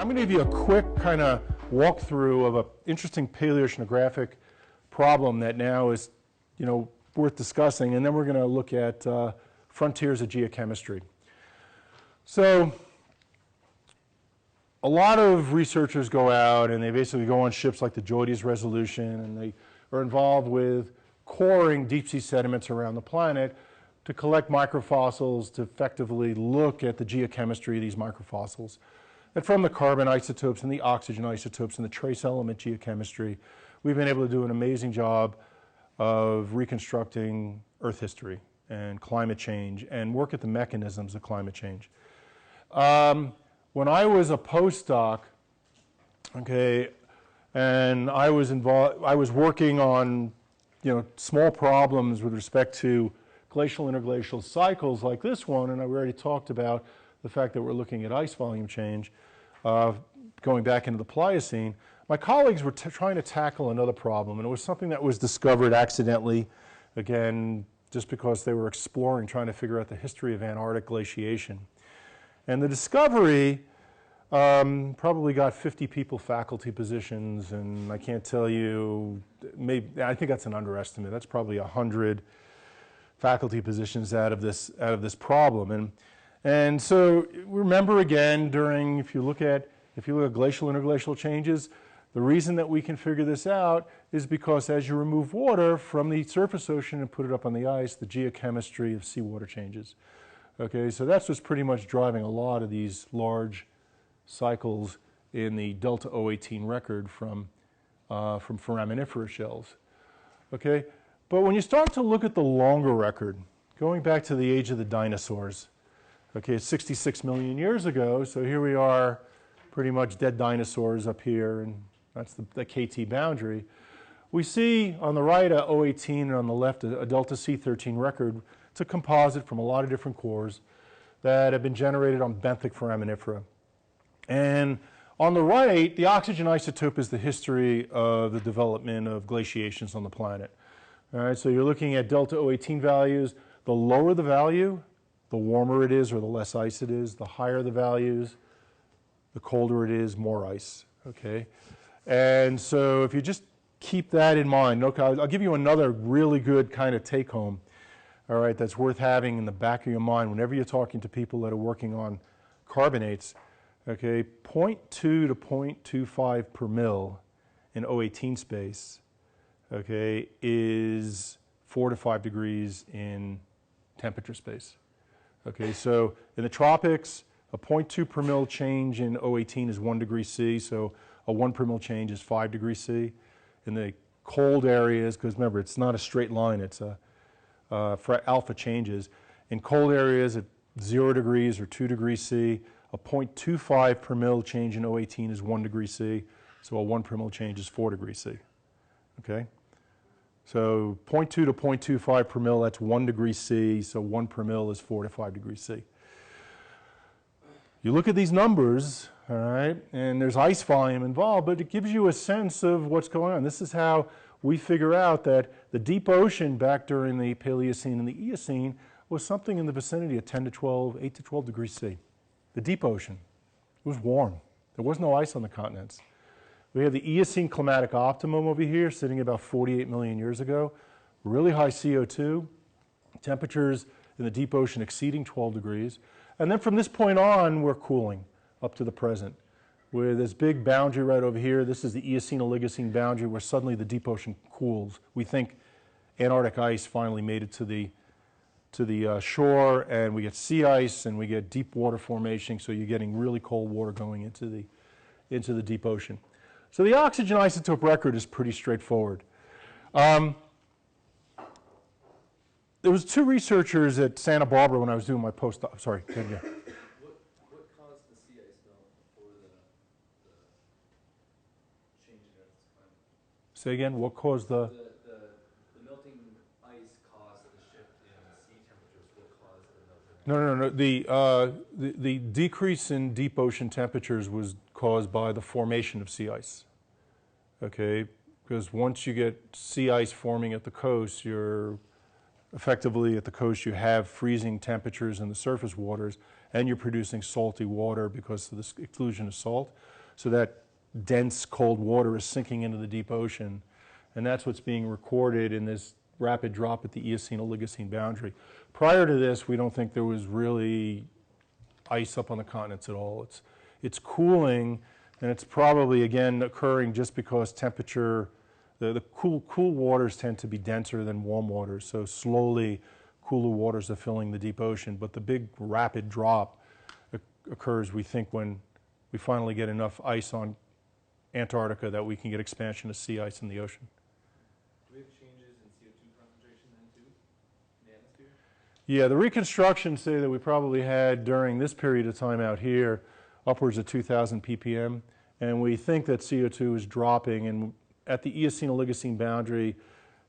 I'm going to give you a quick kind of walkthrough of an interesting paleoceanographic problem that now is, worth discussing, and then we're going to look at frontiers of geochemistry. So, a lot of researchers go out and they basically go on ships like the JOIDES Resolution, and they are involved with coring deep sea sediments around the planet to collect microfossils to effectively look at the geochemistry of these microfossils. And from the carbon isotopes and the oxygen isotopes and the trace element geochemistry, we've been able to do an amazing job of reconstructing Earth history and climate change and work at the mechanisms of climate change. When I was a postdoc, okay, and I was working on, small problems with respect to glacial interglacial cycles like this one, and I already talked about the fact that we're looking at ice volume change going back into the Paleocene. My colleagues were trying to tackle another problem, and it was something that was discovered accidentally, again, just because they were exploring, trying to figure out the history of Antarctic glaciation. And the discovery probably got 50 people faculty positions, and I can't tell you, I think that's an underestimate. That's probably 100 faculty positions out of this problem. And so remember again, if you look at glacial interglacial changes, the reason that we can figure this out is because as you remove water from the surface ocean and put it up on the ice, the geochemistry of seawater changes. Okay, so that's what's pretty much driving a lot of these large cycles in the Delta 018 record from foraminiferous shells. Okay, but when you start to look at the longer record, going back to the age of the dinosaurs, okay, it's 66 million years ago, so here we are, pretty much dead dinosaurs up here, and that's the KT boundary. We see on the right a 018 and on the left a Delta C13 record. It's a composite from a lot of different cores that have been generated on benthic foraminifera. And on the right, the oxygen isotope is the history of the development of glaciations on the planet. All right, so you're looking at Delta 018 values. The lower the value, the warmer it is or the less ice it is. The higher the values, the colder it is, more ice, okay? And so if you just keep that in mind, okay, I'll give you another really good kind of take home, all right, that's worth having in the back of your mind whenever you're talking to people that are working on carbonates, okay? 0.2 to 0.25 per mil in 018 space, okay, is 4 to 5 degrees in temperature space. Okay, so in the tropics, a 0.2 per mil change in 018 is 1 degree C, so a 1 per mil change is 5 degrees C. In the cold areas, because remember, it's not a straight line, it's for alpha changes. In cold areas at 0 degrees or 2 degrees C, a 0.25 per mil change in 018 is 1 degree C, so a 1 per mil change is 4 degrees C. Okay? So 0.2 to 0.25 per mil, that's 1 degree C, so 1 per mil is 4 to 5 degrees C. You look at these numbers, all right, and there's ice volume involved, but it gives you a sense of what's going on. This is how we figure out that the deep ocean back during the Paleocene and the Eocene was something in the vicinity of 10 to 12, 8 to 12 degrees C. The deep ocean. It was warm. There was no ice on the continents. We have the Eocene climatic optimum over here sitting about 48 million years ago. Really high CO2, temperatures in the deep ocean exceeding 12 degrees. And then from this point on, we're cooling up to the present. With this big boundary right over here, this is the Eocene-Oligocene boundary where suddenly the deep ocean cools. We think Antarctic ice finally made it to the shore, and we get sea ice and we get deep water formation, so you're getting really cold water going into the deep ocean. So the oxygen isotope record is pretty straightforward. There was 2 researchers at Santa Barbara when I was doing my postdoc. Sorry, go ahead. What caused the sea ice melt before the change in Earth's climate? Say again, what caused the melting ice caused the shift in sea temperatures. What caused the melting? No. The decrease in deep ocean temperatures was caused by the formation of sea ice. Okay, because once you get sea ice forming at the coast, you're effectively at the coast, you have freezing temperatures in the surface waters, and you're producing salty water because of the exclusion of salt. So that dense cold water is sinking into the deep ocean, and that's what's being recorded in this rapid drop at the Eocene-Oligocene boundary. Prior to this, we don't think there was really ice up on the continents at all. It's cooling, and it's probably, again, occurring just because temperature, the cool waters tend to be denser than warm waters, so slowly cooler waters are filling the deep ocean. But the big rapid drop occurs, we think, when we finally get enough ice on Antarctica that we can get expansion of sea ice in the ocean. Do we have changes in CO2 concentration then too, in the atmosphere? Yeah, the reconstructions say that we probably had during this period of time out here upwards of 2,000 ppm, and we think that CO2 is dropping, and at the Eocene-Oligocene boundary,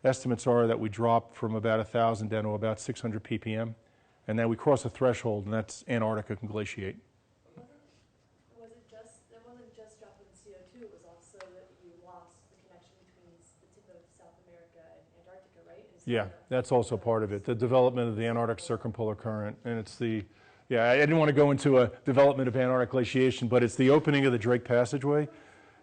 estimates are that we drop from about 1,000 down to about 600 ppm, and then we cross a threshold, and that's Antarctica can glaciate. It wasn't just dropping CO2, it was also that you lost the connection between the tip of South America and Antarctica, right? Yeah, that's also part of it, the development of the Antarctic circumpolar current, and it's the, yeah, I didn't want to go into a development of Antarctic glaciation, but it's the opening of the Drake Passageway.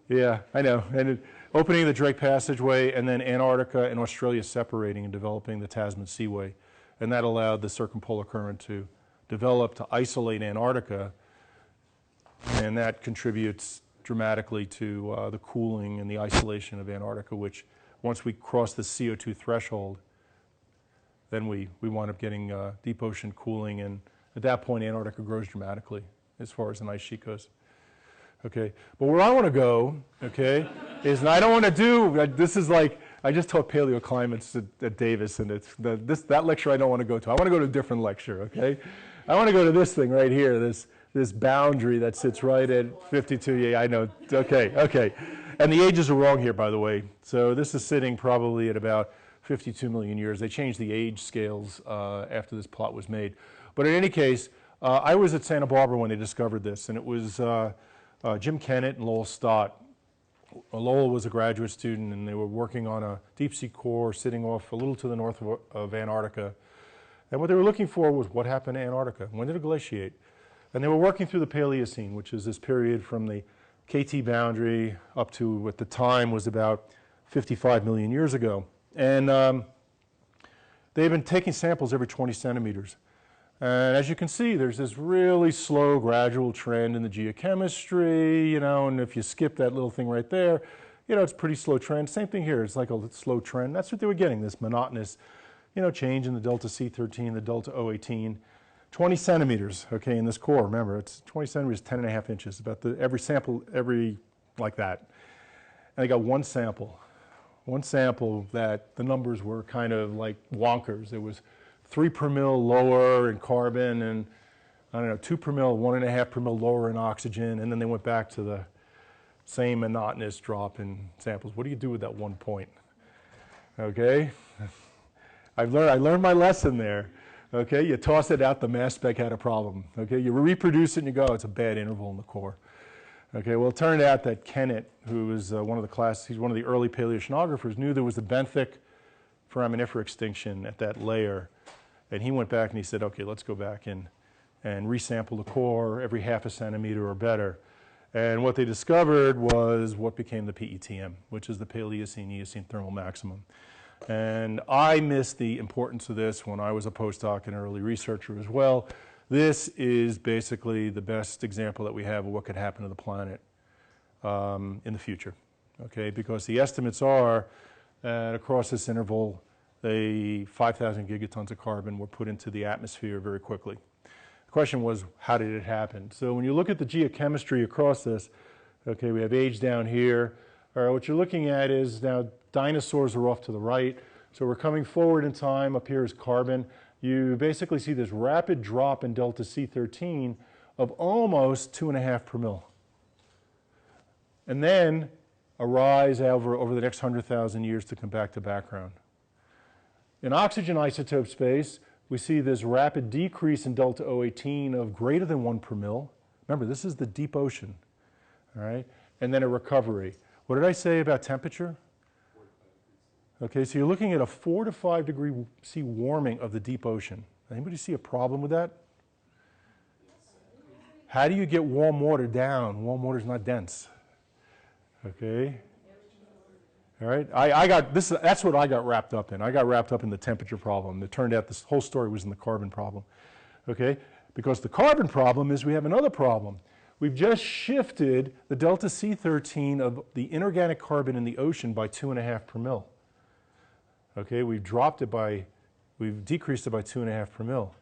Yeah, I know, and opening of the Drake Passageway, and then Antarctica and Australia separating and developing the Tasman Seaway, and that allowed the circumpolar current to develop to isolate Antarctica, and that contributes dramatically to the cooling and the isolation of Antarctica, which once we cross the CO2 threshold, then we wind up getting deep ocean cooling, and at that point Antarctica grows dramatically as far as an ice sheet goes. Okay, but where I want to go, okay, is, and I don't want to do, this is like, I just taught paleoclimates at Davis, and it's that lecture I don't want to go to. I want to go to a different lecture, okay? I want to go to this thing right here, this boundary that sits right at 52, yeah, I know, okay. And the ages are wrong here, by the way. So this is sitting probably at about 52 million years. They changed the age scales after this plot was made. But in any case, I was at Santa Barbara when they discovered this, and it was Jim Kennett and Lowell Stott. Lowell was a graduate student, and they were working on a deep sea core sitting off a little to the north of Antarctica. And what they were looking for was what happened to Antarctica. When did it glaciate? And they were working through the Paleocene, which is this period from the KT boundary up to, at the time, was about 55 million years ago. And they've been taking samples every 20 centimeters. And as you can see, there's this really slow, gradual trend in the geochemistry, you know, and if you skip that little thing right there, you know, it's a pretty slow trend. Same thing here, it's like a slow trend. That's what they were getting, this monotonous, you know, change in the delta C13, the delta O18. 20 centimeters, okay, in this core, remember, it's 20 centimeters, 10.5 inches, about every sample, like that. And I got one sample that the numbers were kind of like wonkers. It was 3 per mil lower in carbon, and I don't know, 2 per mil, 1.5 per mil lower in oxygen, and then they went back to the same monotonous drop in samples. What do you do with that 1 point? Okay, I learned my lesson there. Okay, you toss it out, the mass spec had a problem. Okay, you reproduce it and you go, it's a bad interval in the core. Okay, well, it turned out that Kennett, who was he's one of the early paleoceanographers, knew there was a benthic foraminifera extinction at that layer. And he went back and he said, okay, let's go back and resample the core every half a centimeter or better. And what they discovered was what became the PETM, which is the Paleocene-Eocene thermal maximum. And I missed the importance of this when I was a postdoc and early researcher as well. This is basically the best example that we have of what could happen to the planet in the future, okay? Because the estimates are that across this interval, 5,000 gigatons of carbon were put into the atmosphere very quickly. The question was, how did it happen? So when you look at the geochemistry across this, okay, we have age down here. All right, what you're looking at is now dinosaurs are off to the right. So we're coming forward in time. Up here is carbon. You basically see this rapid drop in delta C13 of almost 2.5 per mil. And then a rise over the next 100,000 years to come back to background. In oxygen isotope space, we see this rapid decrease in delta O18 of greater than 1 per mil. Remember, this is the deep ocean, all right? And then a recovery. What did I say about temperature? Okay, so you're looking at a 4 to 5 degree C warming of the deep ocean. Anybody see a problem with that? How do you get warm water down? Warm water is not dense. Okay. All right. I got this. That's what I got wrapped up in. I got wrapped up in the temperature problem. It turned out this whole story was in the carbon problem. Okay. Because the carbon problem is we have another problem. We've just shifted the delta C13 of the inorganic carbon in the ocean by 2.5 per mil. Okay. We've decreased it by 2.5 per mil.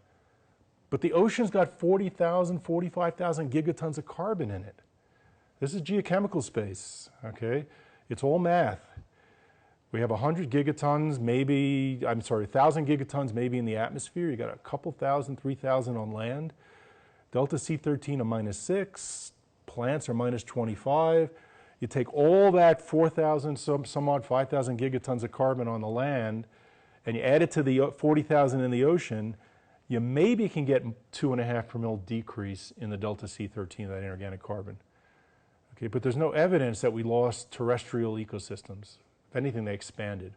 But the ocean's got 40,000, 45,000 gigatons of carbon in it. This is geochemical space. Okay. It's all math. We have 100 gigatons, maybe, 1,000 gigatons maybe in the atmosphere. You got a couple thousand, 3,000 on land. Delta C13 are -6, plants are -25. You take all that 4,000, some odd 5,000 gigatons of carbon on the land, and you add it to the 40,000 in the ocean, you maybe can get 2.5 per mil decrease in the delta C13 of that inorganic carbon. Okay, but there's no evidence that we lost terrestrial ecosystems. If anything, they expanded.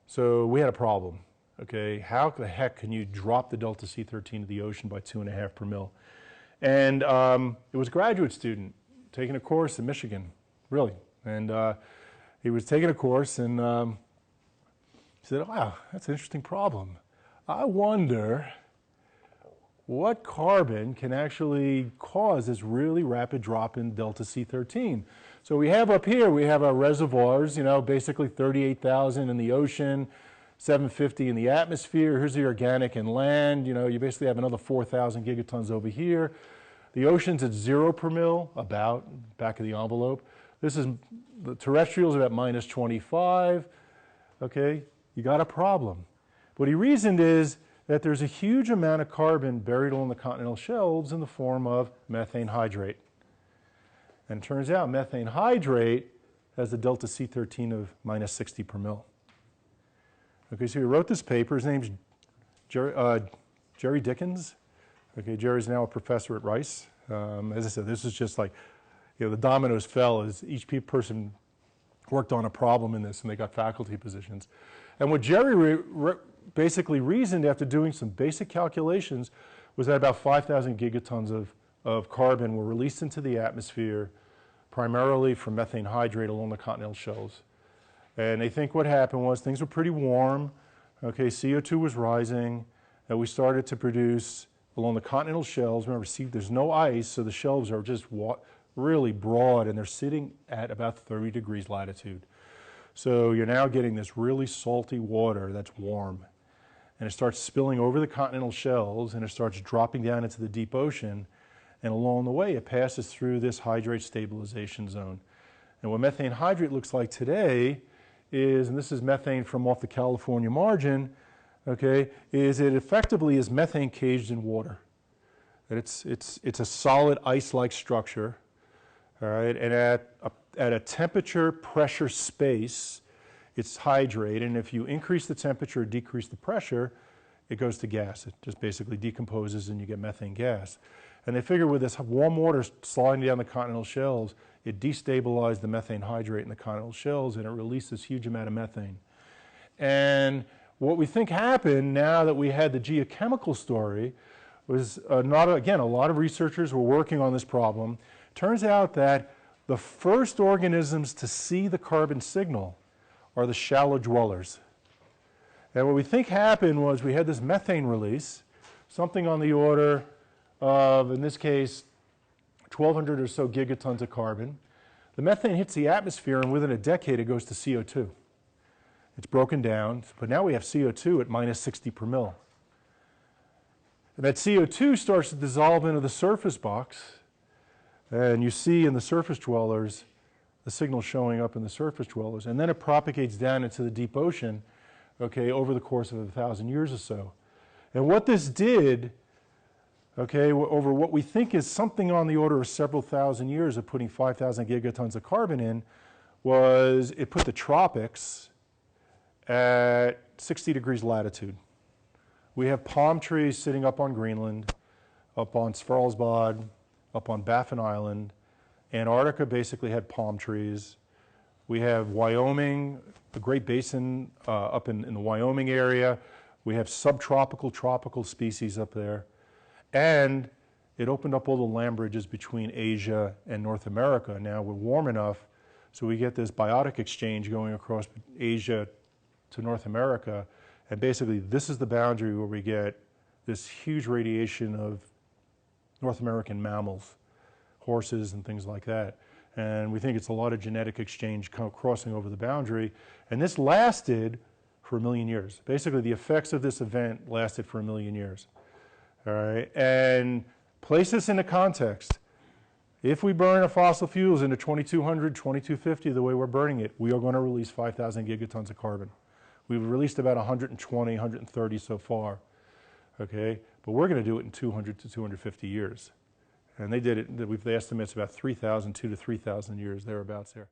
So we had a problem. Okay, how the heck can you drop the delta C13 to the ocean by 2.5 per mil? And it was a graduate student taking a course in Michigan, really. And he was taking a course and he said, wow, that's an interesting problem. I wonder what carbon can actually cause this really rapid drop in delta C13. So we have up here, we have our reservoirs, you know, basically 38,000 in the ocean, 750 in the atmosphere. Here's the organic and land. You know, you basically have another 4,000 gigatons over here. The ocean's at 0 per mil, about, back of the envelope. This is, the terrestrials are at -25. Okay, you got a problem. What he reasoned is that there's a huge amount of carbon buried along the continental shelves in the form of methane hydrate. And it turns out methane hydrate has a delta C13 of -60 per mil. Okay, so he wrote this paper. His name's Jerry Dickens. Okay, Jerry's now a professor at Rice. As I said, this is just like, you know, the dominoes fell as each person worked on a problem in this and they got faculty positions. And what Jerry basically reasoned after doing some basic calculations was that about 5,000 gigatons of carbon were released into the atmosphere primarily from methane hydrate along the continental shelves. And they think what happened was things were pretty warm, okay, CO2 was rising, and we started to produce along the continental shelves. Remember, see, there's no ice, so the shelves are just really broad and they're sitting at about 30 degrees latitude. So you're now getting this really salty water that's warm. And it starts spilling over the continental shelves and it starts dropping down into the deep ocean. And along the way, it passes through this hydrate stabilization zone. And what methane hydrate looks like today is, and this is methane from off the California margin, okay, is it effectively is methane caged in water. That it's a solid ice-like structure, all right, and at a temperature, pressure, space, it's hydrate, and if you increase the temperature or decrease the pressure, it goes to gas. It just basically decomposes and you get methane gas. And they figure with this warm water sliding down the continental shelves, it destabilized the methane hydrate in the continental shelves and it released this huge amount of methane. And what we think happened now that we had the geochemical story was again, a lot of researchers were working on this problem. Turns out that the first organisms to see the carbon signal are the shallow dwellers. And what we think happened was we had this methane release, something on the order of, in this case, 1,200 or so gigatons of carbon. The methane hits the atmosphere and within a decade it goes to CO2. It's broken down, but now we have CO2 at -60 per mil. And that CO2 starts to dissolve into the surface box, and you see in the surface dwellers the signal showing up in the surface dwellers, and then it propagates down into the deep ocean, okay, over the course of 1,000 years or so. And what this did, okay, over what we think is something on the order of several thousand years of putting 5,000 gigatons of carbon in, was it put the tropics at 60 degrees latitude. We have palm trees sitting up on Greenland, up on Svalbard, up on Baffin Island. Antarctica basically had palm trees. We have Wyoming, the Great Basin up in the Wyoming area. We have subtropical, tropical species up there. And it opened up all the land bridges between Asia and North America. Now we're warm enough So we get this biotic exchange going across Asia to North America, and basically this is the boundary where we get this huge radiation of North American mammals, horses and things like that. And we think it's a lot of genetic exchange crossing over the boundary. And this lasted for 1 million years. Basically, the effects of this event lasted for 1 million years. All right, and place this into context. If we burn our fossil fuels into 2200, 2250, the way we're burning it, we are going to release 5,000 gigatons of carbon. We've released about 120, 130 so far. Okay, but we're going to do it in 200 to 250 years. And they did it, the estimate is about 2,000 to 3,000 years, thereabouts there.